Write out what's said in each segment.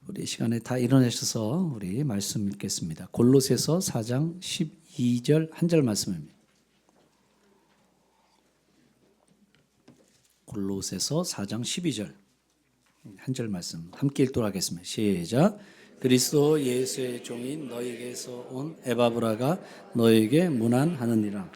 우리 시간에 다 일어나셔서 우리 말씀 읽겠습니다. 골로새서 4장 12절 한 절 말씀입니다. 골로새서 4장 12절 한 절 말씀 함께 읽도록 하겠습니다. 시작. 그리스도 예수의 종인 너희에게서 온 에바브라가 너희에게 문안하느니라.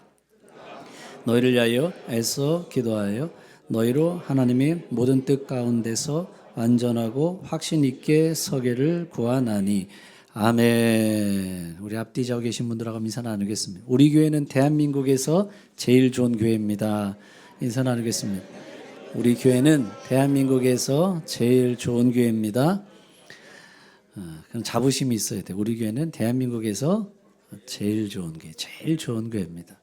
너희를 위하여 애써 기도하여 너희로 하나님의 모든 뜻 가운데서 완전하고 확신 있게 서기를 구하나니. 아멘. 우리 앞뒤 좌우 계신 분들하고 인사 나누겠습니다. 우리 교회는 대한민국에서 제일 좋은 교회입니다. 인사 나누겠습니다. 우리 교회는 대한민국에서 제일 좋은 교회입니다. 그런 자부심이 있어야 돼요. 우리 교회는 대한민국에서 제일 좋은 교회, 제일 좋은 교회입니다.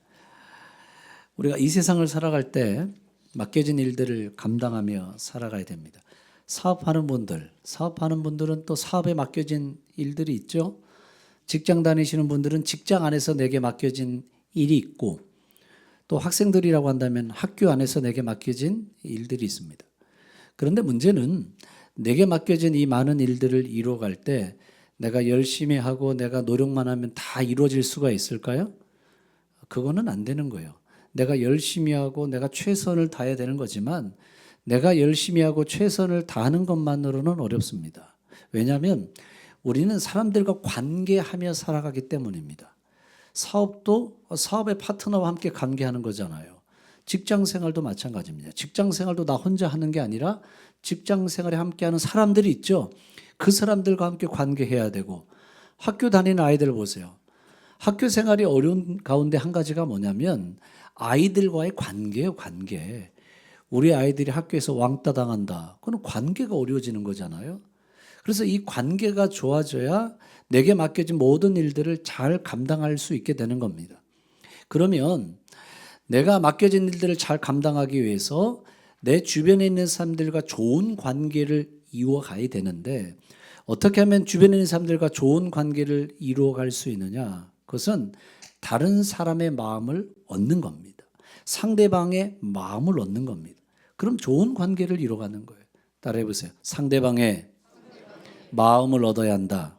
우리가 이 세상을 살아갈 때 맡겨진 일들을 감당하며 살아가야 됩니다. 사업하는 분들은 또 사업에 맡겨진 일들이 있죠. 직장 다니시는 분들은 직장 안에서 내게 맡겨진 일이 있고, 또 학생들이라고 한다면 학교 안에서 내게 맡겨진 일들이 있습니다. 그런데 문제는 내게 맡겨진 이 많은 일들을 이루어갈 때 내가 열심히 하고 내가 노력만 하면 다 이루어질 수가 있을까요? 그거는 안 되는 거예요. 내가 열심히 하고 내가 최선을 다해야 되는 거지만 내가 열심히 하고 최선을 다하는 것만으로는 어렵습니다. 왜냐하면 우리는 사람들과 관계하며 살아가기 때문입니다. 사업도 사업의 파트너와 함께 관계하는 거잖아요. 직장 생활도 마찬가지입니다. 직장 생활도 나 혼자 하는 게 아니라 직장 생활에 함께하는 사람들이 있죠. 그 사람들과 함께 관계해야 되고, 학교 다니는 아이들 보세요. 학교 생활이 어려운 가운데 한 가지가 뭐냐면 아이들과의 관계예요, 관계. 우리 아이들이 학교에서 왕따 당한다. 그건 관계가 어려워지는 거잖아요. 그래서 이 관계가 좋아져야 내게 맡겨진 모든 일들을 잘 감당할 수 있게 되는 겁니다. 그러면 내가 맡겨진 일들을 잘 감당하기 위해서 내 주변에 있는 사람들과 좋은 관계를 이어가야 되는데, 어떻게 하면 주변에 있는 사람들과 좋은 관계를 이루어갈 수 있느냐? 그것은 다른 사람의 마음을 얻는 겁니다. 상대방의 마음을 얻는 겁니다. 그럼 좋은 관계를 이뤄가는 거예요. 따라해 보세요. 상대방의 마음을 얻어야 한다.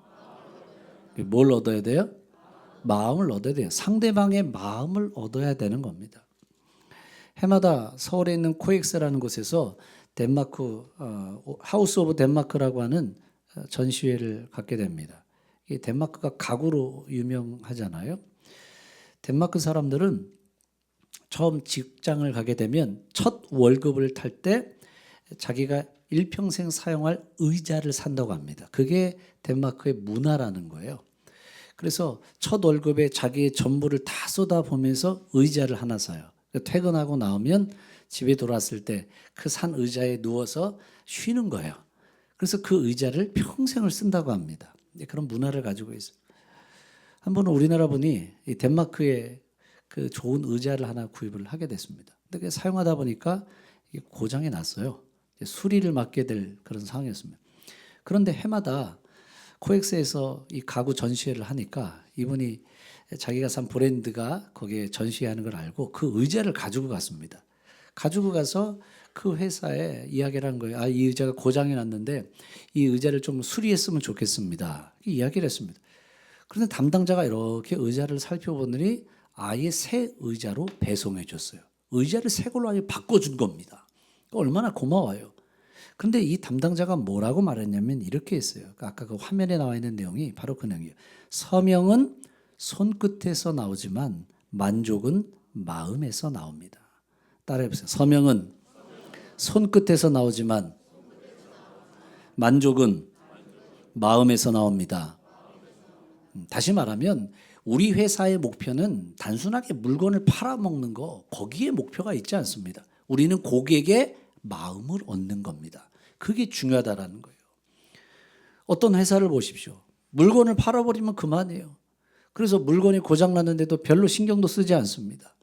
뭘 얻어야 돼요? 마음을 얻어야 돼요. 상대방의 마음을 얻어야 되는 겁니다. 해마다 서울에 있는 코엑스라는 곳에서 덴마크 하우스 오브 덴마크라고 하는 전시회를 갖게 됩니다. 이 덴마크가 가구로 유명하잖아요. 덴마크 사람들은 처음 직장을 가게 되면 첫 월급을 탈 때 자기가 일평생 사용할 의자를 산다고 합니다. 그게 덴마크의 문화라는 거예요. 그래서 첫 월급에 자기의 전부를 다 쏟아보면서 의자를 하나 사요. 퇴근하고 나오면 집에 돌아왔을 때 그 산 의자에 누워서 쉬는 거예요. 그래서 그 의자를 평생을 쓴다고 합니다. 그런 문화를 가지고 있어요. 한 번은 우리나라 분이 이 덴마크에 그 좋은 의자를 하나 구입을 하게 됐습니다. 근데 사용하다 보니까 이게 고장이 났어요. 수리를 맡게 될 그런 상황이었습니다. 그런데 해마다 코엑스에서 이 가구 전시회를 하니까 이분이 자기가 산 브랜드가 거기에 전시하는 걸 알고 그 의자를 가지고 갔습니다. 가지고 가서 그 회사에 이야기를 한 거예요. 이 의자가 고장이 났는데 이 의자를 좀 수리했으면 좋겠습니다. 이야기를 했습니다. 그런데 담당자가 이렇게 의자를 살펴보더니 아예 새 의자로 배송해 줬어요. 의자를 새 걸로 아예 바꿔준 겁니다. 얼마나 고마워요. 그런데 이 담당자가 뭐라고 말했냐면 이렇게 했어요. 아까 그 화면에 나와 있는 내용이 바로 그 내용이에요. 서명은 손끝에서 나오지만 만족은 마음에서 나옵니다. 따라해보세요. 서명은 손끝에서 나오지만 만족은 마음에서 나옵니다. 다시 말하면 우리 회사의 목표는 단순하게 물건을 팔아먹는 거, 거기에 목표가 있지 않습니다. 우리는 고객의 마음을 얻는 겁니다. 그게 중요하다라는 거예요. 어떤 회사를 보십시오. 물건을 팔아버리면 그만이에요. 그래서 물건이 고장났는데도 별로 신경도 쓰지 않습니다.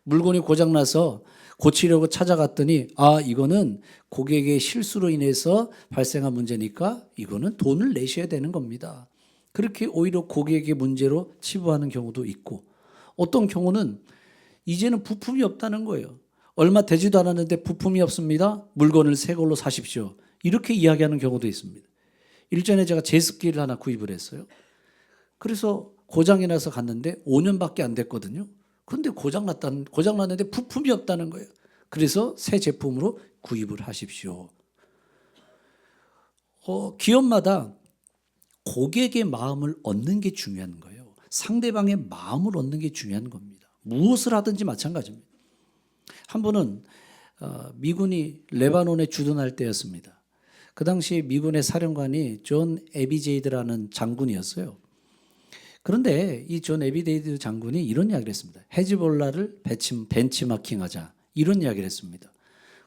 물건이 고장나서 고치려고 찾아갔더니 이거는 고객의 실수로 인해서 발생한 문제니까 이거는 돈을 내셔야 되는 겁니다. 그렇게 오히려 고객의 문제로 치부하는 경우도 있고, 어떤 경우는 이제는 부품이 없다는 거예요. 얼마 되지도 않았는데 부품이 없습니다. 물건을 새 걸로 사십시오. 이렇게 이야기하는 경우도 있습니다. 일전에 제가 제습기를 하나 구입을 했어요. 그래서 고장이 나서 갔는데 5년밖에 안 됐거든요. 그런데 고장 났는데 부품이 없다는 거예요. 그래서 새 제품으로 구입을 하십시오. 기업마다 고객의 마음을 얻는 게 중요한 거예요. 상대방의 마음을 얻는 게 중요한 겁니다. 무엇을 하든지 마찬가지입니다. 한 번은 미군이 레바논에 주둔할 때였습니다. 그 당시 미군의 사령관이 존 에비제이드라는 장군이었어요. 그런데 이 존 에비제이드 장군이 이런 이야기를 했습니다. 헤즈볼라를 벤치마킹하자, 이런 이야기를 했습니다.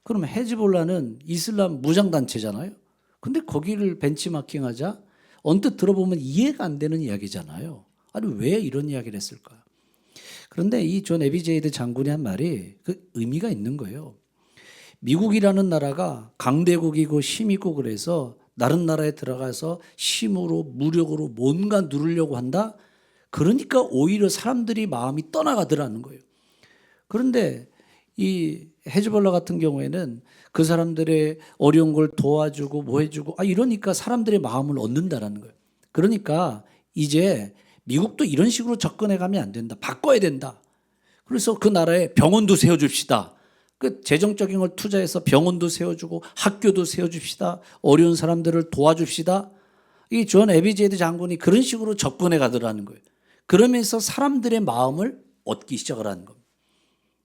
그러면 헤즈볼라는 이슬람 무장단체잖아요. 근데 거기를 벤치마킹하자, 언뜻 들어보면 이해가 안 되는 이야기잖아요. 아니 왜 이런 이야기를 했을까? 그런데 이 존 에비제이드 장군이 한 말이 그 의미가 있는 거예요. 미국이라는 나라가 강대국이고 힘 있고 그래서 다른 나라에 들어가서 힘으로 무력으로 뭔가 누르려고 한다. 그러니까 오히려 사람들이 마음이 떠나가더라는 거예요. 그런데 이 헤즈볼라 같은 경우에는 그 사람들의 어려운 걸 도와주고 뭐 해주고 이러니까 사람들의 마음을 얻는다라는 거예요. 그러니까 이제 미국도 이런 식으로 접근해 가면 안 된다. 바꿔야 된다. 그래서 그 나라에 병원도 세워줍시다. 그 재정적인 걸 투자해서 병원도 세워주고 학교도 세워줍시다. 어려운 사람들을 도와줍시다. 이 존 에비제이드 장군이 그런 식으로 접근해 가더라는 거예요. 그러면서 사람들의 마음을 얻기 시작을 하는 겁니다.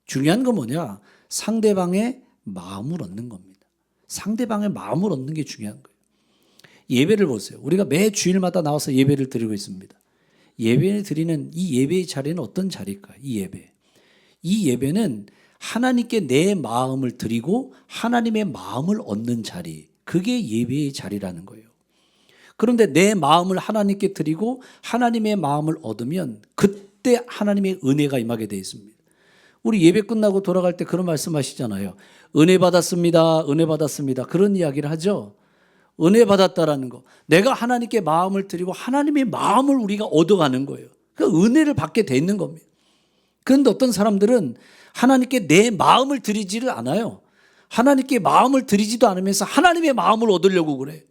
중요한 건 뭐냐? 상대방의 마음을 얻는 겁니다. 상대방의 마음을 얻는 게 중요한 거예요. 예배를 보세요. 우리가 매 주일마다 나와서 예배를 드리고 있습니다. 예배를 드리는 이 예배의 자리는 어떤 자리일까요? 이 예배는 하나님께 내 마음을 드리고 하나님의 마음을 얻는 자리, 그게 예배의 자리라는 거예요. 그런데 내 마음을 하나님께 드리고 하나님의 마음을 얻으면 그때 하나님의 은혜가 임하게 되어 있습니다. 우리 예배 끝나고 돌아갈 때 그런 말씀하시잖아요. 은혜 받았습니다. 은혜 받았습니다. 그런 이야기를 하죠. 은혜 받았다라는 거. 내가 하나님께 마음을 드리고 하나님의 마음을 우리가 얻어가는 거예요. 그 은혜를 받게 돼 있는 겁니다. 그런데 어떤 사람들은 하나님께 내 마음을 드리지를 않아요. 하나님께 마음을 드리지도 않으면서 하나님의 마음을 얻으려고 그래.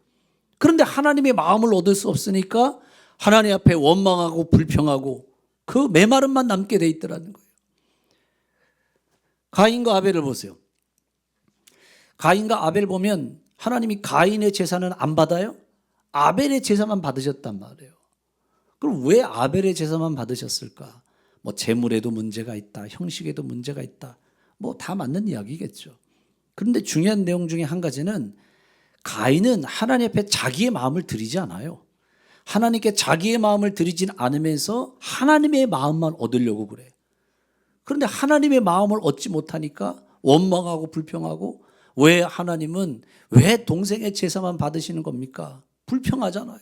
그런데 하나님의 마음을 얻을 수 없으니까 하나님 앞에 원망하고 불평하고 그 메마름만 남게 돼 있더라는 거예요. 가인과 아벨을 보세요. 가인과 아벨 보면 하나님이 가인의 제사는 안 받아요? 아벨의 제사만 받으셨단 말이에요. 그럼 왜 아벨의 제사만 받으셨을까? 뭐 재물에도 문제가 있다, 형식에도 문제가 있다, 뭐 다 맞는 이야기겠죠. 그런데 중요한 내용 중에 한 가지는 가인은 하나님 앞에 자기의 마음을 드리지 않아요. 하나님께 자기의 마음을 드리진 않으면서 하나님의 마음만 얻으려고 그래. 그런데 하나님의 마음을 얻지 못하니까 원망하고 불평하고, 왜 하나님은 왜 동생의 제사만 받으시는 겁니까? 불평하잖아요.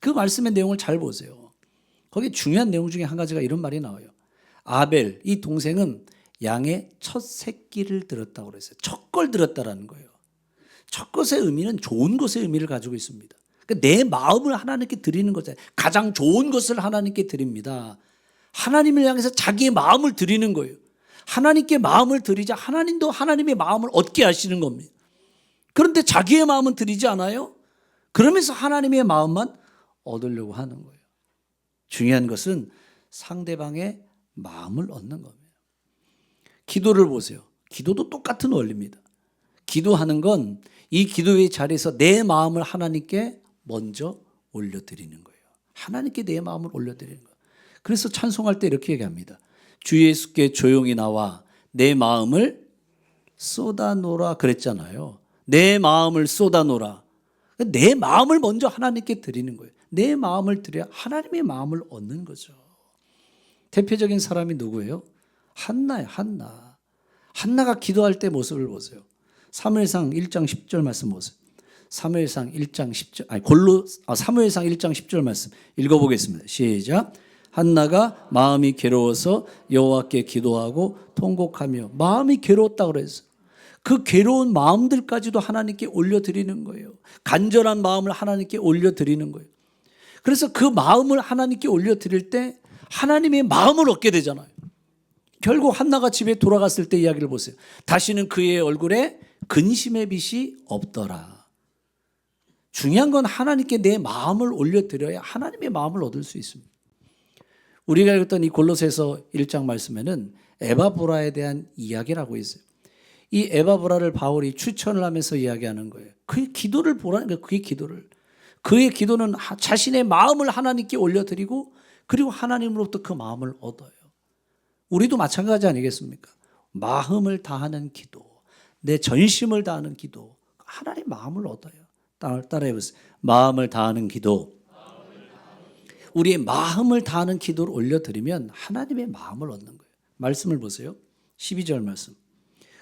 그 말씀의 내용을 잘 보세요. 거기 중요한 내용 중에 한 가지가 이런 말이 나와요. 아벨, 이 동생은 양의 첫 새끼를 들었다고 그랬어요. 첫 걸 들었다라는 거예요. 첫 것의 의미는 좋은 것의 의미를 가지고 있습니다. 그러니까 내 마음을 하나님께 드리는 거잖아요. 가장 좋은 것을 하나님께 드립니다. 하나님을 향해서 자기의 마음을 드리는 거예요. 하나님께 마음을 드리자 하나님도 하나님의 마음을 얻게 하시는 겁니다. 그런데 자기의 마음은 드리지 않아요? 그러면서 하나님의 마음만 얻으려고 하는 거예요. 중요한 것은 상대방의 마음을 얻는 겁니다. 기도를 보세요. 기도도 똑같은 원리입니다. 기도하는 건 이 기도의 자리에서 내 마음을 하나님께 먼저 올려드리는 거예요. 하나님께 내 마음을 올려드리는 거예요. 그래서 찬송할 때 이렇게 얘기합니다. 주 예수께 조용히 나와 내 마음을 쏟아놓으라 그랬잖아요. 내 마음을 쏟아놓으라. 내 마음을 먼저 하나님께 드리는 거예요. 내 마음을 드려야 하나님의 마음을 얻는 거죠. 대표적인 사람이 누구예요? 한나예요. 한나가 기도할 때 모습을 보세요. 사무엘상 1장 10절 말씀 보세요. 사무엘상 1장 10절 사무엘상 1장 10절 말씀 읽어보겠습니다. 시작. 한나가 마음이 괴로워서 여호와께 기도하고 통곡하며, 마음이 괴로웠다고 그랬어요. 그 괴로운 마음들까지도 하나님께 올려드리는 거예요. 간절한 마음을 하나님께 올려드리는 거예요. 그래서 그 마음을 하나님께 올려드릴 때 하나님의 마음을 얻게 되잖아요. 결국 한나가 집에 돌아갔을 때 이야기를 보세요. 다시는 그의 얼굴에 근심의 빛이 없더라. 중요한 건 하나님께 내 마음을 올려드려야 하나님의 마음을 얻을 수 있습니다. 우리가 읽었던 이 골로새서 1장 말씀에는 에바브라에 대한 이야기라고 있어요. 이 에바브라를 바울이 추천을 하면서 이야기하는 거예요. 그의 기도를 보라는 거예요. 그의 기도를. 그의 기도는 자신의 마음을 하나님께 올려드리고 그리고 하나님으로부터 그 마음을 얻어요. 우리도 마찬가지 아니겠습니까? 마음을 다하는 기도, 내 전심을 다하는 기도, 하나님 마음을 얻어요. 따라해보세요. 마음을 다하는 기도. 우리의 마음을 다하는 기도를 올려드리면 하나님의 마음을 얻는 거예요. 말씀을 보세요. 12절 말씀.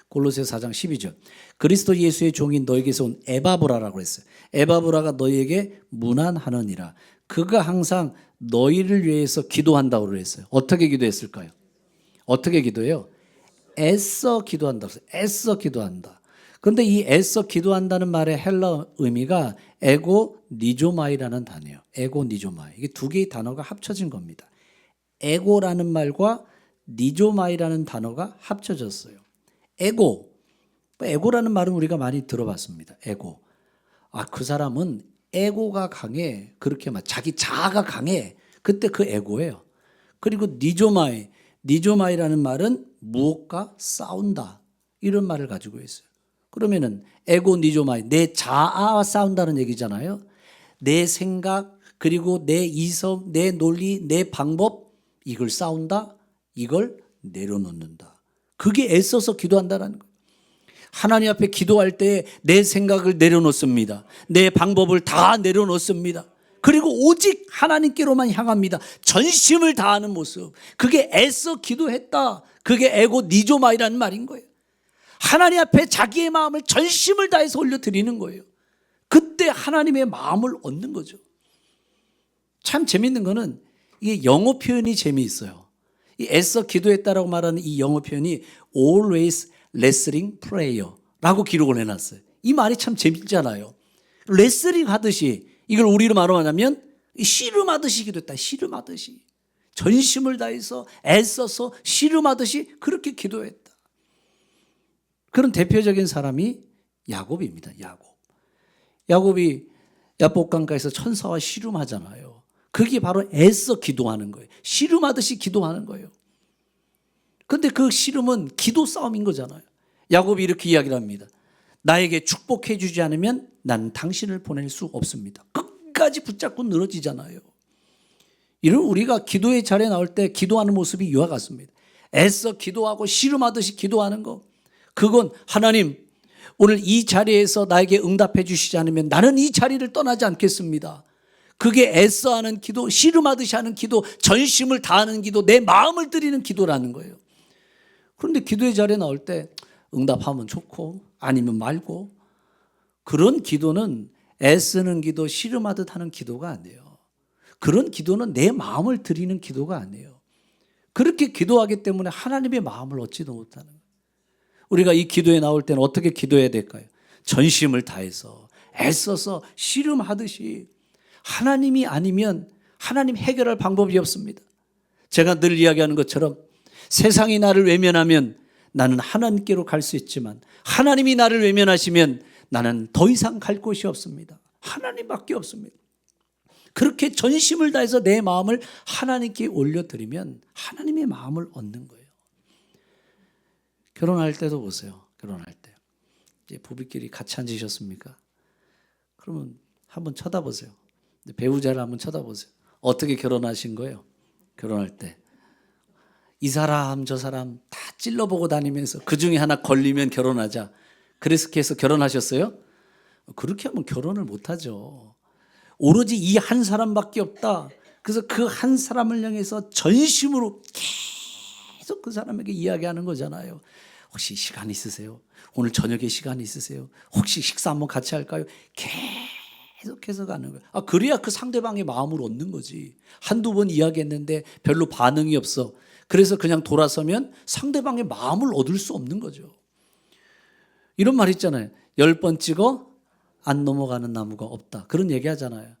골로새서 4장 12절. 그리스도 예수의 종인 너에게서 온 에바브라라고 했어요. 에바브라가 너희에게 문안하느니라. 그가 항상 너희를 위해서 기도한다고 그랬어요. 어떻게 기도했을까요? 어떻게 기도해요? 애써 기도한다고 했어요. 애써 기도한다. 그런데 이 애써 기도한다는 말의 헬라 의미가 에고 니조마이라는 단어예요. 에고 니조마이. 이게 두 개의 단어가 합쳐진 겁니다. 에고라는 말과 니조마이라는 단어가 합쳐졌어요. 에고. 에고라는 말은 우리가 많이 들어봤습니다. 에고. 그 사람은 에고가 강해. 그렇게 말. 자기 자아가 강해. 그때 그 에고예요. 그리고 니조마이. 니조마이라는 말은 무엇과 싸운다. 이런 말을 가지고 있어요. 그러면은 에고 니조마이. 내 자아와 싸운다는 얘기잖아요. 내 생각, 그리고 내 이성, 내 논리, 내 방법, 이걸 싸운다. 이걸 내려놓는다. 그게 애써서 기도한다는 거예요. 하나님 앞에 기도할 때 내 생각을 내려놓습니다. 내 방법을 다 내려놓습니다. 그리고 오직 하나님께로만 향합니다. 전심을 다하는 모습. 그게 애써 기도했다. 그게 에고 니조마이라는 말인 거예요. 하나님 앞에 자기의 마음을 전심을 다해서 올려드리는 거예요. 그때 하나님의 마음을 얻는 거죠. 참 재밌는 거는 이게 영어 표현이 재미있어요. 이 애써 기도했다라고 말하는 이 영어 표현이 always wrestling prayer라고 기록을 해놨어요. 이 말이 참 재밌잖아요. 레슬링 하듯이, 이걸 우리로 말하면 씨름하듯이 기도했다. 씨름하듯이. 전심을 다해서 애써서 씨름하듯이 그렇게 기도했다. 그런 대표적인 사람이 야곱입니다. 야곱이 야복강가에서 천사와 씨름하잖아요. 그게 바로 애써 기도하는 거예요. 씨름하듯이 기도하는 거예요. 그런데 그 씨름은 기도 싸움인 거잖아요. 야곱이 이렇게 이야기를 합니다. 나에게 축복해 주지 않으면 난 당신을 보낼 수 없습니다. 끝까지 붙잡고 늘어지잖아요. 이런 우리가 기도의 자리에 나올 때 기도하는 모습이 이와 같습니다. 애써 기도하고 씨름하듯이 기도하는 거. 그건 하나님, 오늘 이 자리에서 나에게 응답해 주시지 않으면 나는 이 자리를 떠나지 않겠습니다. 그게 애써 하는 기도, 씨름하듯이 하는 기도, 전심을 다하는 기도, 내 마음을 드리는 기도라는 거예요. 그런데 기도의 자리에 나올 때 응답하면 좋고 아니면 말고, 그런 기도는 애쓰는 기도, 씨름하듯 하는 기도가 아니에요. 그런 기도는 내 마음을 드리는 기도가 아니에요. 그렇게 기도하기 때문에 하나님의 마음을 얻지도 못하는 거예요. 우리가 이 기도에 나올 때는 어떻게 기도해야 될까요? 전심을 다해서 애써서 씨름하듯이. 하나님이 아니면 하나님 해결할 방법이 없습니다. 제가 늘 이야기하는 것처럼 세상이 나를 외면하면 나는 하나님께로 갈 수 있지만 하나님이 나를 외면하시면 나는 더 이상 갈 곳이 없습니다. 하나님밖에 없습니다. 그렇게 전심을 다해서 내 마음을 하나님께 올려드리면 하나님의 마음을 얻는 거예요. 결혼할 때도 보세요. 결혼할 때 이제 부부끼리 같이 앉으셨습니까? 그러면 한번 쳐다보세요. 배우자를 한번 쳐다보세요. 어떻게 결혼하신 거예요? 결혼할 때 이 사람 저 사람 다 찔러보고 다니면서 그 중에 하나 걸리면 결혼하자. 그래서 결혼하셨어요? 그렇게 하면 결혼을 못하죠. 오로지 이 한 사람밖에 없다. 그래서 그 한 사람을 향해서 전심으로 계속 그 사람에게 이야기하는 거잖아요. 혹시 시간 있으세요? 오늘 저녁에 시간 있으세요? 혹시 식사 한번 같이 할까요? 계속해서 가는 거예요. 그래야 그 상대방의 마음을 얻는 거지. 한두 번 이야기했는데 별로 반응이 없어. 그래서 그냥 돌아서면 상대방의 마음을 얻을 수 없는 거죠. 이런 말 있잖아요. 10번 찍어 안 넘어가는 나무가 없다. 그런 얘기 하잖아요.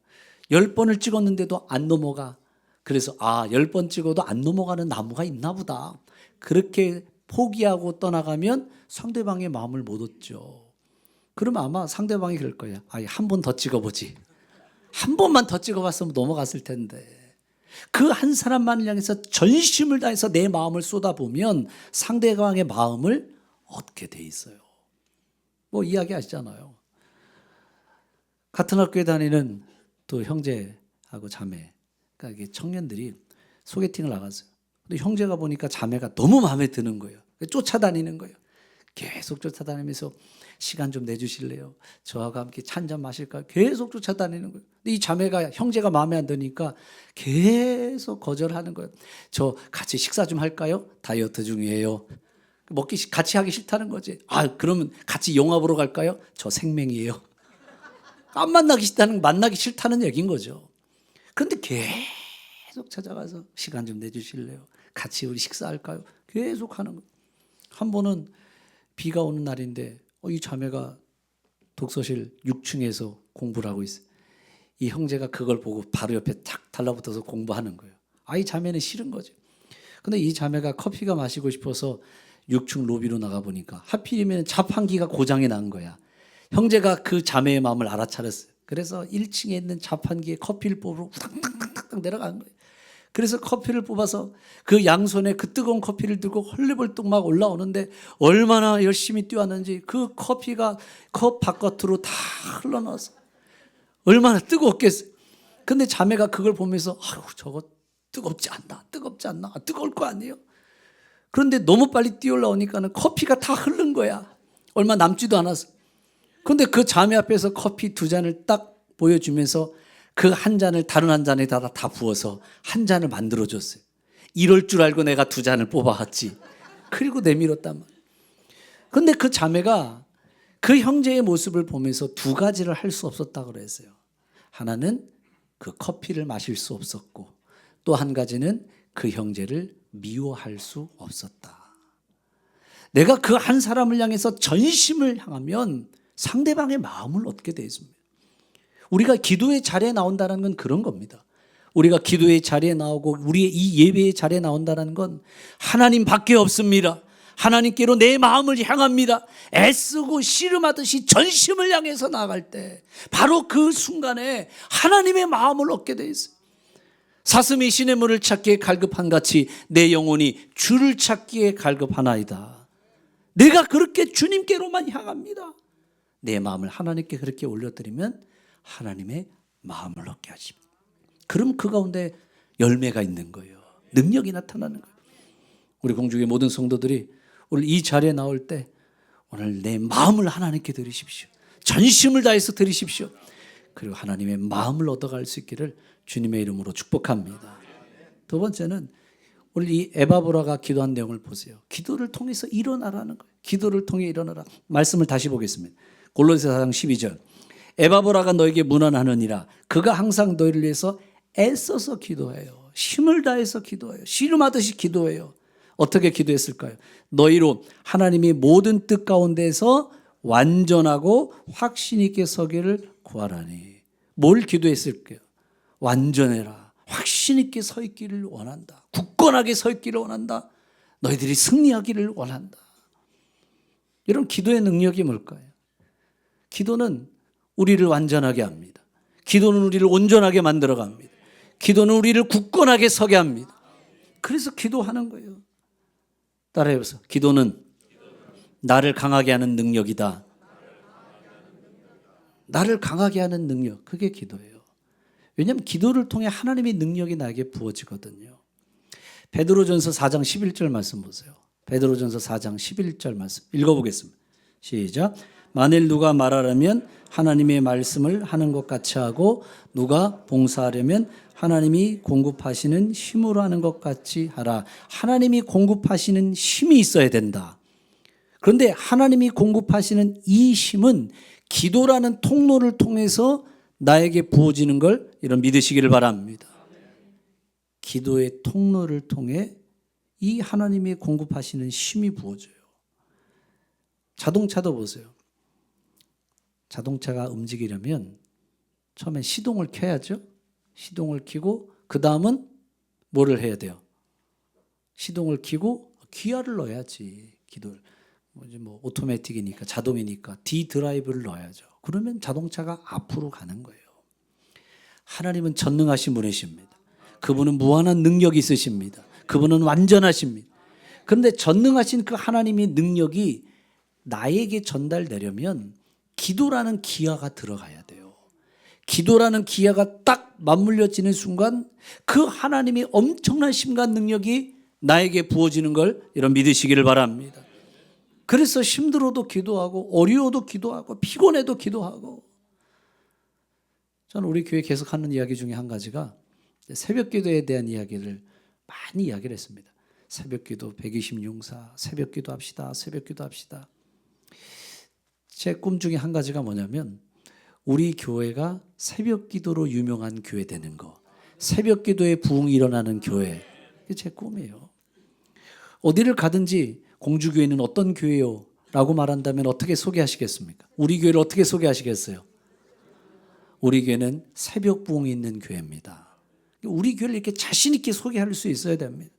10번을 찍었는데도 안 넘어가. 그래서 10번 찍어도 안 넘어가는 나무가 있나 보다. 그렇게 포기하고 떠나가면 상대방의 마음을 못 얻죠. 그러면 아마 상대방이 그럴 거예요. 아예 한 번 더 찍어보지. 한 번만 더 찍어봤으면 넘어갔을 텐데. 그 한 사람만을 향해서 전심을 다해서 내 마음을 쏟아보면 상대방의 마음을 얻게 돼 있어요. 뭐 이야기 하시잖아요. 같은 학교에 다니는 또 형제하고 자매, 그러니까 이게 청년들이 소개팅을 나갔어요. 근데 형제가 보니까 자매가 너무 마음에 드는 거예요. 쫓아다니는 거예요. 계속 쫓아다니면서 시간 좀 내주실래요? 저하고 함께 차 한잔 마실까요? 계속 쫓아다니는 거예요. 근데 이 자매가 형제가 마음에 안 드니까 계속 거절하는 거예요. 저 같이 식사 좀 할까요? 다이어트 중이에요. 같이 하기 싫다는 거지. 아, 그러면 같이 영화 보러 갈까요? 저 생맹이에요. 안 만나기 싫다는 얘기인 거죠. 그런데 계속 찾아가서 시간 좀 내주실래요? 같이 우리 식사할까요? 계속 하는 거예요. 한 번은 비가 오는 날인데 이 자매가 독서실 6층에서 공부를 하고 있어요. 이 형제가 그걸 보고 바로 옆에 탁 달라붙어서 공부하는 거예요. 이 자매는 싫은 거죠. 근데 이 자매가 커피가 마시고 싶어서 6층 로비로 나가보니까 하필이면 자판기가 고장이 난 거야. 형제가 그 자매의 마음을 알아차렸어요. 그래서 1층에 있는 자판기에 커피를 뽑으러 우당탕탕탕 내려간 거예요. 그래서 커피를 뽑아서 그 양손에 그 뜨거운 커피를 들고 헐레벌떡 막 올라오는데 얼마나 열심히 뛰었는지 그 커피가 컵 바깥으로 다 흘러나와서 얼마나 뜨겁겠어요. 근데 자매가 그걸 보면서 아유, 저거 뜨겁지 않나? 뜨거울 거 아니에요? 그런데 너무 빨리 뛰어 올라오니까는 커피가 다 흐른 거야. 얼마 남지도 않았어. 그런데 그 자매 앞에서 커피 2잔을 딱 보여주면서 그 한 잔을 다른 한 잔에다가 다 부어서 한 잔을 만들어줬어요. 이럴 줄 알고 내가 2잔을 뽑아왔지. 그리고 내밀었단 말이에요. 그런데 그 자매가 그 형제의 모습을 보면서 2가지를 할 수 없었다고 그랬어요. 하나는 그 커피를 마실 수 없었고 또 한 가지는 그 형제를 미워할 수 없었다. 내가 그 한 사람을 향해서 전심을 향하면 상대방의 마음을 얻게 되어 있습니다. 우리가 기도의 자리에 나온다는 건 그런 겁니다. 우리가 기도의 자리에 나오고 우리의 이 예배의 자리에 나온다는 건 하나님밖에 없습니다. 하나님께로 내 마음을 향합니다. 애쓰고 씨름하듯이 전심을 향해서 나갈 때 바로 그 순간에 하나님의 마음을 얻게 되어 있어요. 사슴이 시냇물을 찾기에 갈급한 같이 내 영혼이 주를 찾기에 갈급하나이다. 내가 그렇게 주님께로만 향합니다. 내 마음을 하나님께 그렇게 올려드리면 하나님의 마음을 얻게 하십니다. 그럼 그 가운데 열매가 있는 거예요. 능력이 나타나는 거예요. 우리 공중의 모든 성도들이 오늘 이 자리에 나올 때 오늘 내 마음을 하나님께 드리십시오. 전심을 다해서 드리십시오. 그리고 하나님의 마음을 얻어갈 수 있기를 주님의 이름으로 축복합니다. 2번째는 오늘 이 에바브라가 기도한 내용을 보세요. 기도를 통해서 일어나라는 거예요. 기도를 통해 일어나라. 말씀을 다시 보겠습니다. 골로새 4장 12절. 에바브라가 너에게 문안하느니라. 그가 항상 너희를 위해서 애써서 기도해요. 힘을 다해서 기도해요. 씨름하듯이 기도해요. 어떻게 기도했을까요? 너희로 하나님이 모든 뜻 가운데서 완전하고 확신 있게 서기를 구하라니. 뭘 기도했을까요? 완전해라. 확신 있게 서 있기를 원한다. 굳건하게 서 있기를 원한다. 너희들이 승리하기를 원한다. 이런 기도의 능력이 뭘까요? 기도는 우리를 완전하게 합니다. 기도는 우리를 온전하게 만들어 갑니다. 기도는 우리를 굳건하게 서게 합니다. 그래서 기도하는 거예요. 따라해보세요. 기도는 나를 강하게 하는 능력이다. 나를 강하게 하는 능력. 그게 기도예요. 왜냐하면 기도를 통해 하나님의 능력이 나에게 부어지거든요. 베드로전서 4장 11절 말씀 보세요. 베드로전서 4장 11절 말씀 읽어보겠습니다. 시작. 만일 누가 말하려면 하나님의 말씀을 하는 것 같이 하고 누가 봉사하려면 하나님이 공급하시는 힘으로 하는 것 같이 하라. 하나님이 공급하시는 힘이 있어야 된다. 그런데 하나님이 공급하시는 이 힘은 기도라는 통로를 통해서 나에게 부어지는 걸 이런 믿으시기를 바랍니다. 기도의 통로를 통해 이 하나님이 공급하시는 힘이 부어져요. 자동차도 보세요. 자동차가 움직이려면 처음에 시동을 켜야죠. 시동을 켜고 그 다음은 뭐를 해야 돼요? 시동을 켜고 기아를 넣어야지. 기도를. 뭐 오토매틱이니까 자동이니까 D 드라이브를 넣어야죠. 그러면 자동차가 앞으로 가는 거예요. 하나님은 전능하신 분이십니다. 그분은 무한한 능력이 있으십니다. 그분은 완전하십니다. 그런데 전능하신 그 하나님의 능력이 나에게 전달되려면 기도라는 기아가 들어가야 돼요. 기도라는 기아가 딱 맞물려지는 순간 그 하나님의 엄청난 심과 능력이 나에게 부어지는 걸 여러분 믿으시기를 바랍니다. 그래서 힘들어도 기도하고 어려워도 기도하고 피곤해도 기도하고. 저는 우리 교회 계속 하는 이야기 중에 한 가지가 새벽 기도에 대한 이야기를 많이 이야기를 했습니다. 새벽 기도 120용사, 새벽 기도 합시다. 새벽 기도 합시다. 제 꿈 중에 한 가지가 뭐냐면 우리 교회가 새벽 기도로 유명한 교회 되는 거. 새벽 기도에 부흥이 일어나는 교회. 그게 제 꿈이에요. 어디를 가든지 공주교회는 어떤 교회요? 라고 말한다면 어떻게 소개하시겠습니까? 우리 교회를 어떻게 소개하시겠어요? 우리 교회는 새벽 부흥이 있는 교회입니다. 우리 교회를 이렇게 자신 있게 소개할 수 있어야 됩니다.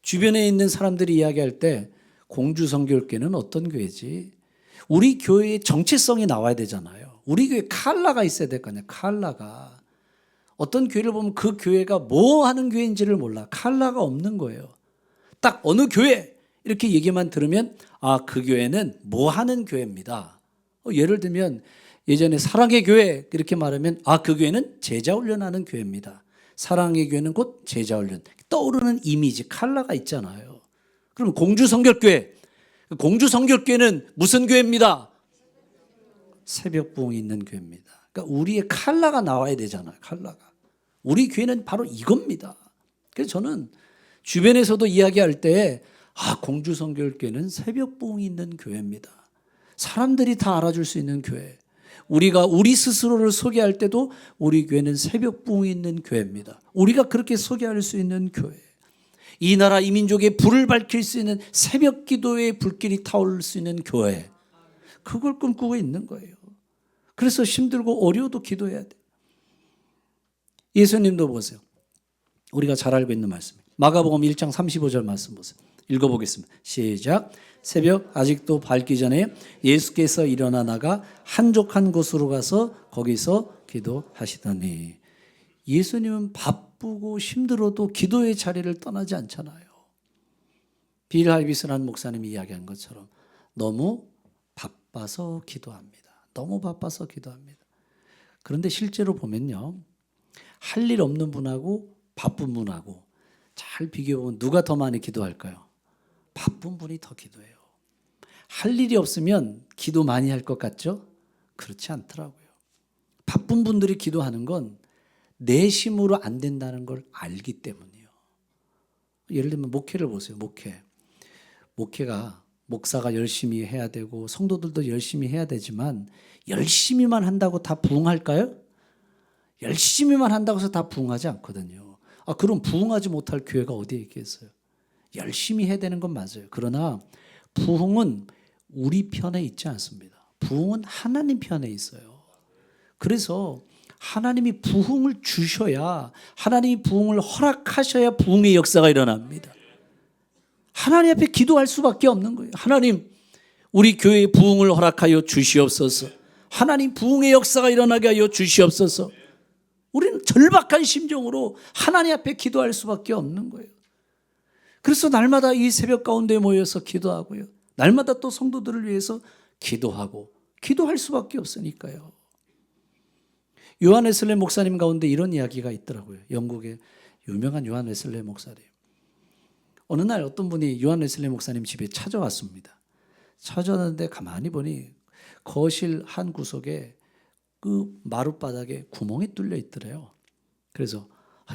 주변에 있는 사람들이 이야기할 때 공주성결교회는 어떤 교회지? 우리 교회의 정체성이 나와야 되잖아요. 우리 교회 칼라가 있어야 될 거 아니에요. 칼라가. 어떤 교회를 보면 그 교회가 뭐 하는 교회인지를 몰라. 칼라가 없는 거예요. 딱 어느 교회 이렇게 얘기만 들으면 아, 그 교회는 뭐 하는 교회입니다. 예를 들면 예전에 사랑의 교회 이렇게 말하면 아, 그 교회는 제자 훈련하는 교회입니다. 사랑의 교회는 곧 제자 훈련. 떠오르는 이미지, 컬러가 있잖아요. 그럼 공주성결교회. 공주성결교회는 무슨 교회입니다? 새벽 부흥이 있는 교회입니다. 그러니까 우리의 컬러가 나와야 되잖아요. 컬러가. 우리 교회는 바로 이겁니다. 그래서 저는 주변에서도 이야기할 때 아, 공주성결교회는 새벽 부흥이 있는 교회입니다. 사람들이 다 알아줄 수 있는 교회. 우리가 우리 스스로를 소개할 때도 우리 교회는 새벽 부흥이 있는 교회입니다. 우리가 그렇게 소개할 수 있는 교회. 이 나라 이 민족의 불을 밝힐 수 있는 새벽 기도의 불길이 타오를 수 있는 교회. 그걸 꿈꾸고 있는 거예요. 그래서 힘들고 어려워도 기도해야 돼요. 예수님도 보세요. 우리가 잘 알고 있는 말씀. 마가복음 1장 35절 말씀 보세요. 읽어보겠습니다. 시작. 새벽 아직도 밝기 전에 예수께서 일어나 나가 한적한 곳으로 가서 거기서 기도하시더니. 예수님은 바쁘고 힘들어도 기도의 자리를 떠나지 않잖아요. 빌 할비스라는 목사님이 이야기한 것처럼 너무 바빠서 기도합니다. 너무 바빠서 기도합니다. 그런데 실제로 보면요, 할 일 없는 분하고 바쁜 분하고 잘 비교해보면 누가 더 많이 기도할까요? 바쁜 분이 더 기도해요. 할 일이 없으면 기도 많이 할 것 같죠? 그렇지 않더라고요. 바쁜 분들이 기도하는 건 내심으로 안 된다는 걸 알기 때문이에요. 예를 들면 목회를 보세요. 목회가 목사가 열심히 해야 되고 성도들도 열심히 해야 되지만 열심히만 한다고 다 부흥할까요? 열심히만 한다고 해서 다 부흥하지 않거든요. 아, 그럼 부흥하지 못할 교회가 어디에 있겠어요? 열심히 해야 되는 건 맞아요. 그러나 부흥은 우리 편에 있지 않습니다. 부흥은 하나님 편에 있어요. 그래서 하나님이 부흥을 주셔야, 하나님이 부흥을 허락하셔야 부흥의 역사가 일어납니다. 하나님 앞에 기도할 수밖에 없는 거예요. 하나님, 우리 교회에 부흥을 허락하여 주시옵소서. 하나님, 부흥의 역사가 일어나게 하여 주시옵소서. 우리는 절박한 심정으로 하나님 앞에 기도할 수밖에 없는 거예요. 그래서 날마다 이 새벽 가운데 모여서 기도하고요. 날마다 또 성도들을 위해서 기도하고 기도할 수밖에 없으니까요. 요한 웨슬레 목사님 가운데 이런 이야기가 있더라고요. 영국의 유명한 요한 웨슬레 목사님. 어느 날 어떤 분이 요한 웨슬레 목사님 집에 찾아왔습니다. 찾아왔는데 가만히 보니 거실 한 구석에 그 마룻바닥에 구멍이 뚫려 있더래요. 그래서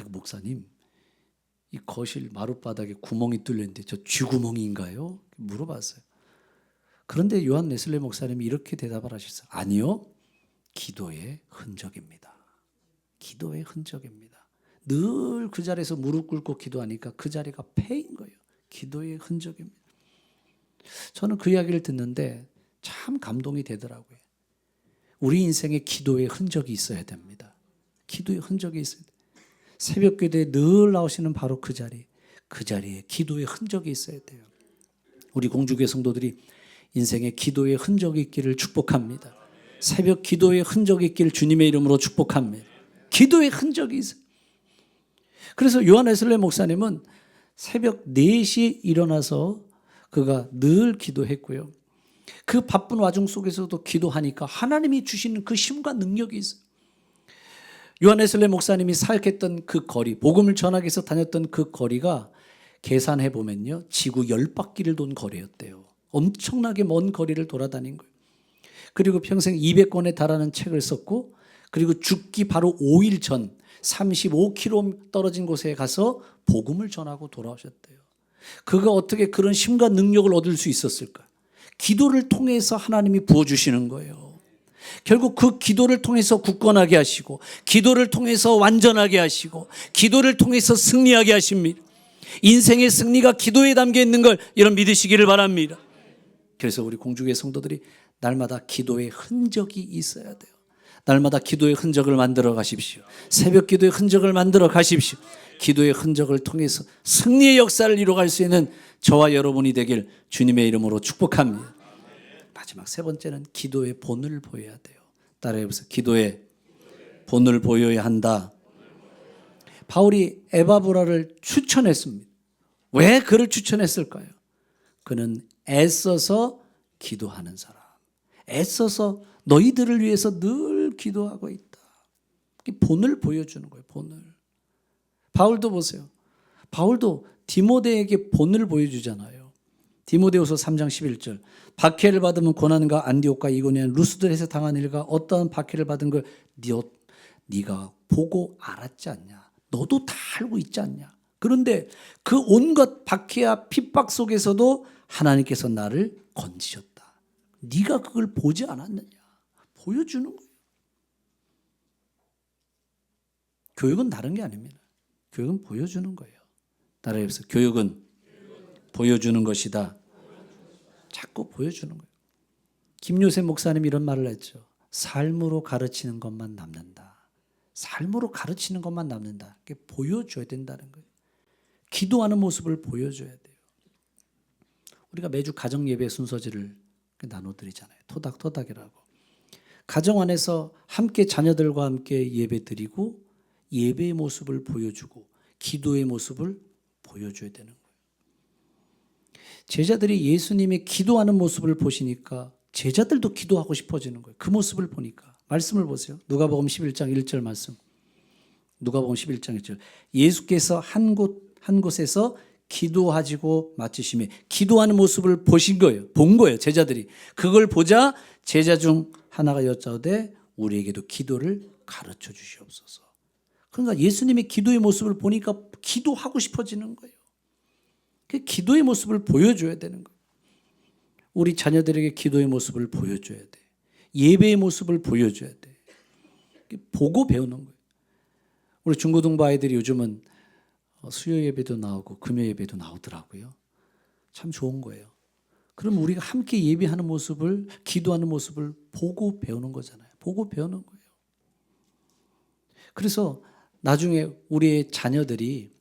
목사님, 이 거실 마룻바닥에 구멍이 뚫려 있는데 저 쥐구멍인가요? 물어봤어요. 그런데 요한 웨슬레 목사님이 이렇게 대답을 하셨어요. 아니요, 기도의 흔적입니다. 기도의 흔적입니다. 늘 그 자리에서 무릎 꿇고 기도하니까 그 자리가 폐인 거예요. 기도의 흔적입니다. 저는 그 이야기를 듣는데 참 감동이 되더라고요. 우리 인생에 기도의 흔적이 있어야 됩니다. 기도의 흔적이 있어야 돼요. 새벽 기도에 늘 나오시는 바로 그 자리에 기도의 흔적이 있어야 돼요. 우리 공주교회 성도들이 인생에 기도의 흔적이 있기를 축복합니다. 새벽 기도의 흔적이 있기를 주님의 이름으로 축복합니다. 기도의 흔적이 있어요. 그래서 요한 웨슬레 목사님은 새벽 4시에 일어나서 그가 늘 기도했고요. 그 바쁜 와중 속에서도 기도하니까 하나님이 주시는 그 힘과 능력이 있어요. 요한 웨슬레 목사님이 사역했던 그 거리, 복음을 전하기 위해서 다녔던 그 거리가 계산해 보면요, 지구 10바퀴를 돈 거리였대요. 엄청나게 먼 거리를 돌아다닌 거예요. 그리고 평생 200권에 달하는 책을 썼고, 그리고 죽기 바로 5일 전 35km 떨어진 곳에 가서 복음을 전하고 돌아오셨대요. 그가 어떻게 그런 힘과 능력을 얻을 수 있었을까? 기도를 통해서 하나님이 부어주시는 거예요. 결국 그 기도를 통해서 굳건하게 하시고, 기도를 통해서 완전하게 하시고, 기도를 통해서 승리하게 하십니다. 인생의 승리가 기도에 담겨 있는 걸 여러분 믿으시기를 바랍니다. 그래서 우리 공주교회 성도들이 날마다 기도의 흔적이 있어야 돼요. 날마다 기도의 흔적을 만들어 가십시오. 새벽 기도의 흔적을 만들어 가십시오. 기도의 흔적을 통해서 승리의 역사를 이루어갈 수 있는 저와 여러분이 되길 주님의 이름으로 축복합니다. 마지막 세 번째는 기도의 본을 보여야 돼요. 따라해보세요. 기도의 본을 보여야 한다. 바울이 에바브라를 추천했습니다. 왜 그를 추천했을까요? 그는 애써서 기도하는 사람. 애써서 너희들을 위해서 늘 기도하고 있다. 본을 보여주는 거예요. 본을. 바울도 보세요. 바울도 디모데에게 본을 보여주잖아요. 디모데후서 3장 11절. 박해를 받으면 고난과 안디옥과 이고니아 루스들에서 당한 일과 어떠한 박해를 받은 걸 네가 보고 알았지 않냐. 너도 다 알고 있지 않냐. 그런데 그 온갖 박해와 핍박 속에서도 하나님께서 나를 건지셨다. 네가 그걸 보지 않았느냐. 보여주는 거예요. 교육은 다른 게 아닙니다. 교육은 보여주는 거예요. 따라해보세요. 교육은 보여주는 것이다. 자꾸 보여주는 거예요. 김요셉 목사님이 이런 말을 했죠. 삶으로 가르치는 것만 남는다. 삶으로 가르치는 것만 남는다. 보여줘야 된다는 거예요. 기도하는 모습을 보여줘야 돼요. 우리가 매주 가정 예배 순서지를 나눠드리잖아요. 토닥토닥이라고. 가정 안에서 함께 자녀들과 함께 예배 드리고 예배의 모습을 보여주고 기도의 모습을 보여줘야 되는 거예요. 제자들이 예수님의 기도하는 모습을 보시니까 제자들도 기도하고 싶어지는 거예요. 그 모습을 보니까. 말씀을 보세요. 누가복음 11장 1절 말씀. 누가복음 11장 1절. 예수께서 한 곳에서 기도하시고 마치심에 기도하는 모습을 보신 거예요. 본 거예요. 제자들이. 그걸 보자 제자 중 하나가 여짜오되 우리에게도 기도를 가르쳐 주시옵소서. 그러니까 예수님의 기도의 모습을 보니까 기도하고 싶어지는 거예요. 그 기도의 모습을 보여줘야 되는 거예요. 우리 자녀들에게 기도의 모습을 보여줘야 돼. 예배의 모습을 보여줘야 돼. 보고 배우는 거예요. 우리 중고등부 아이들이 요즘은 수요 예배도 나오고 금요 예배도 나오더라고요. 참 좋은 거예요. 그럼 우리가 함께 예배하는 모습을, 기도하는 모습을 보고 배우는 거잖아요. 보고 배우는 거예요. 그래서 나중에 우리의 자녀들이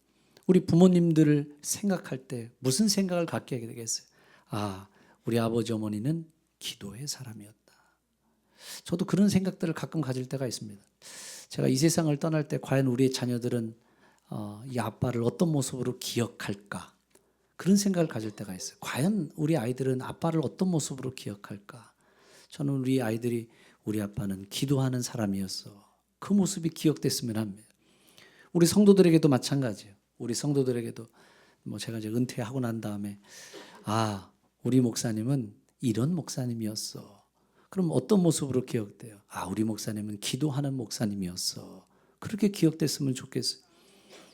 우리 부모님들을 생각할 때 무슨 생각을 갖게 되겠어요? 아, 우리 아버지 어머니는 기도의 사람이었다. 저도 그런 생각들을 가끔 가질 때가 있습니다. 제가 이 세상을 떠날 때 과연 우리의 자녀들은 이 아빠를 어떤 모습으로 기억할까? 그런 생각을 가질 때가 있어요. 과연 우리 아이들은 아빠를 어떤 모습으로 기억할까? 저는 우리 아이들이 우리 아빠는 기도하는 사람이었어. 그 모습이 기억됐으면 합니다. 우리 성도들에게도 마찬가지예요. 우리 성도들에게도 제가 이제 은퇴하고 난 다음에 우리 목사님은 이런 목사님이었어. 그럼 어떤 모습으로 기억돼요? 우리 목사님은 기도하는 목사님이었어. 그렇게 기억됐으면 좋겠어요.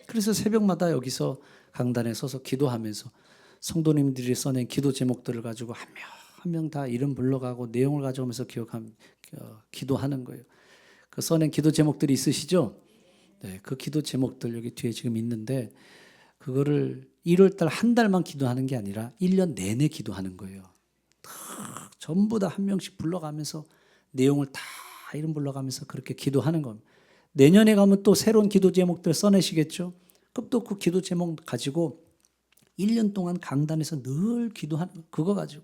그래서 새벽마다 여기서 강단에 서서 기도하면서 성도님들이 써낸 기도 제목들을 가지고 한 명 다 이름 불러가고 내용을 가져오면서 기도하는 거예요. 그 써낸 기도 제목들이 있으시죠? 네, 그 기도 제목들 여기 뒤에 지금 있는데 그거를 1월달 한 달만 기도하는 게 아니라 1년 내내 기도하는 거예요. 전부 다 한 명씩 불러가면서 내용을 다 이름 불러가면서 그렇게 기도하는 겁니다. 내년에 가면 또 새로운 기도 제목들 써내시겠죠? 그럼 또 그 기도 제목 가지고 1년 동안 강단에서 늘 기도하는 그거 가지고.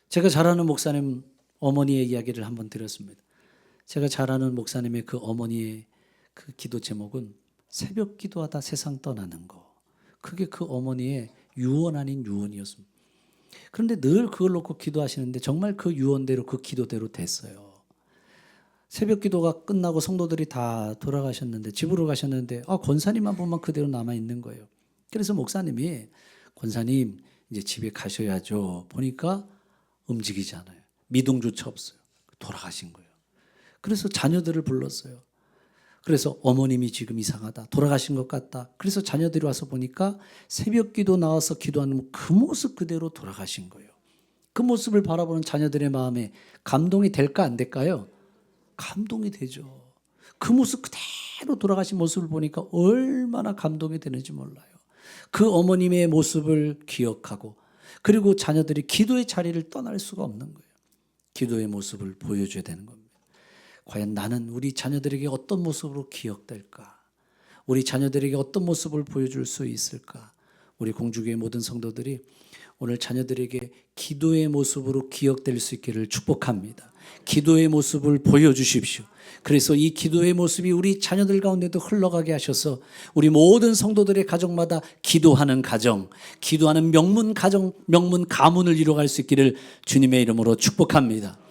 제가 잘 아는 목사님 어머니의 이야기를 한번 드렸습니다. 제가 잘 아는 목사님의 그 어머니의 그 기도 제목은 새벽 기도하다 세상 떠나는 거. 그게 그 어머니의 유언 아닌 유언이었습니다. 그런데 늘 그걸 놓고 기도하시는데 정말 그 유언대로 그 기도대로 됐어요. 새벽 기도가 끝나고 성도들이 다 돌아가셨는데 집으로 가셨는데 권사님만 보면 그대로 남아 있는 거예요. 그래서 목사님이 권사님 이제 집에 가셔야죠. 보니까 움직이지 않아요. 미동조차 없어요. 돌아가신 거예요. 그래서 자녀들을 불렀어요. 그래서 어머님이 지금 이상하다. 돌아가신 것 같다. 그래서 자녀들이 와서 보니까 새벽 기도 나와서 기도하는 그 모습 그대로 돌아가신 거예요. 그 모습을 바라보는 자녀들의 마음에 감동이 될까 안 될까요? 감동이 되죠. 그 모습 그대로 돌아가신 모습을 보니까 얼마나 감동이 되는지 몰라요. 그 어머님의 모습을 기억하고 그리고 자녀들이 기도의 자리를 떠날 수가 없는 거예요. 기도의 모습을 보여줘야 되는 겁니다. 과연 나는 우리 자녀들에게 어떤 모습으로 기억될까? 우리 자녀들에게 어떤 모습을 보여줄 수 있을까? 우리 공주교회 모든 성도들이 오늘 자녀들에게 기도의 모습으로 기억될 수 있기를 축복합니다. 기도의 모습을 보여주십시오. 그래서 이 기도의 모습이 우리 자녀들 가운데도 흘러가게 하셔서 우리 모든 성도들의 가정마다 기도하는 가정, 기도하는 명문 가정, 명문 가문을 이루어갈 수 있기를 주님의 이름으로 축복합니다.